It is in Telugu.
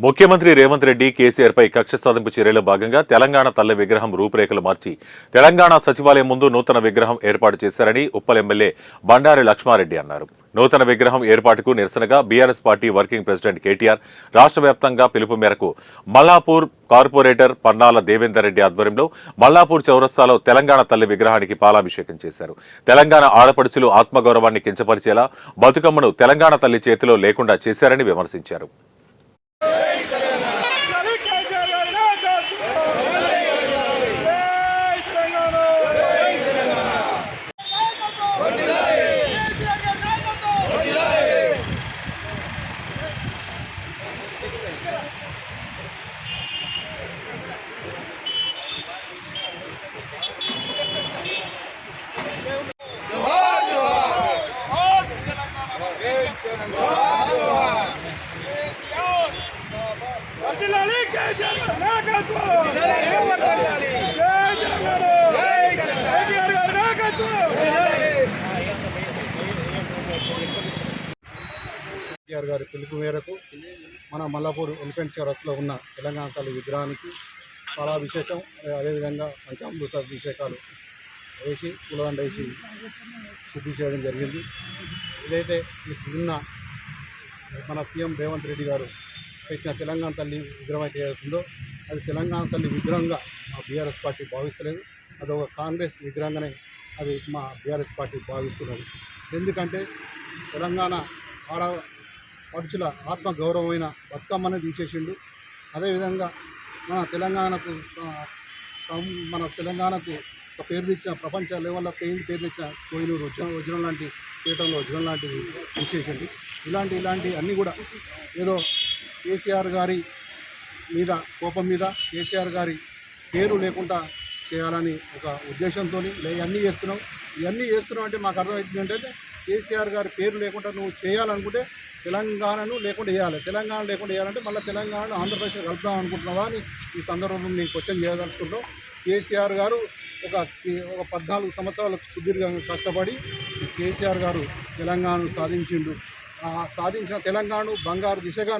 ముఖ్యమంత్రి రేవంత్ రెడ్డి కేసీఆర్ పై కక్ష సాధింపు చర్యలో భాగంగా తెలంగాణ తల్లి విగ్రహం రూపురేఖలు మార్చి తెలంగాణ సచివాలయం ముందు నూతన విగ్రహం ఏర్పాటు చేశారని ఉప్పల్ ఎమ్మెల్యే బండారి లక్ష్మారెడ్డి అన్నారు. నూతన విగ్రహం ఏర్పాటుకు నిరసనగా BRS party working president KTR రాష్ట్ర వ్యాప్తంగా పిలుపు మేరకు మల్లాపూర్ కార్పొరేటర్ పన్నాల దేవేందర్ రెడ్డి ఆధ్వర్యంలో మల్లాపూర్ చౌరస్తాలో తెలంగాణ తల్లి విగ్రహానికి పాలాభిషేకం చేశారు. తెలంగాణ ఆడపడుచులు ఆత్మగౌరవాన్ని కించపరిచేలా బతుకమ్మను తెలంగాణ తల్లి చేతిలో లేకుండా చేశారని విమర్శించారు. కేటీఆర్ గారి పిలుపు మేరకు మన మల్లాపూర్ ఎలిఫెంట్ చౌరస్లో ఉన్న తెలంగాణ తల్లి విగ్రహానికి పాలాభిషేకం, అదేవిధంగా పంచామృత అభిషేకాలు వేసి పూలదండ వేసి శుద్ధి చేయడం జరిగింది. ఏదైతే ఇప్పుడున్న మన సీఎం రేవంత్ రెడ్డి గారు పెట్టిన తెలంగాణ తల్లి విగ్రహం అయితే అవుతుందో అది తెలంగాణ తల్లి విగ్రహంగా మా బీఆర్ఎస్ పార్టీ భావిస్తలేదు. అది ఒక కాంగ్రెస్ విగ్రహంగానే అది మా బీఆర్ఎస్ పార్టీ భావిస్తున్నది. ఎందుకంటే తెలంగాణ ఆడపడుచుల ఆత్మగౌరవమైన బతుకమ్మని తీసేసిండు. అదేవిధంగా మన తెలంగాణకు ఒక పేరు తెచ్చిన ప్రపంచ లెవెల్లో పేరు తెచ్చిన కోహినూరు వజ్రం లాంటి పీఠంలో వజ్రం లాంటివి తీసేసిండు. ఇలాంటి అన్నీ కూడా ఏదో కేసీఆర్ గారి మీద కోపం మీద కేసీఆర్ గారి పేరు లేకుండా చేయాలని ఒక ఉద్దేశంతో ఇవన్నీ చేస్తున్నాం అంటే మాకు అర్థమవుతుంది ఏంటంటే కేసీఆర్ గారి పేరు లేకుండా నువ్వు చేయాలనుకుంటే తెలంగాణను లేకుండా చేయాలి. తెలంగాణ లేకుండా చేయాలంటే మళ్ళీ తెలంగాణను ఆంధ్రప్రదేశ్ కలుపుదాం అనుకుంటున్నావా అని ఈ సందర్భంలో నేను క్వశ్చన్ చేయదలుచుకుంటాం. కేసీఆర్ గారు ఒక 14 సంవత్సరాలు సుదీర్ఘంగా కష్టపడి కేసీఆర్ గారు తెలంగాణను సాధించిండు. సాధించిన తెలంగాణను బంగారు దిశగా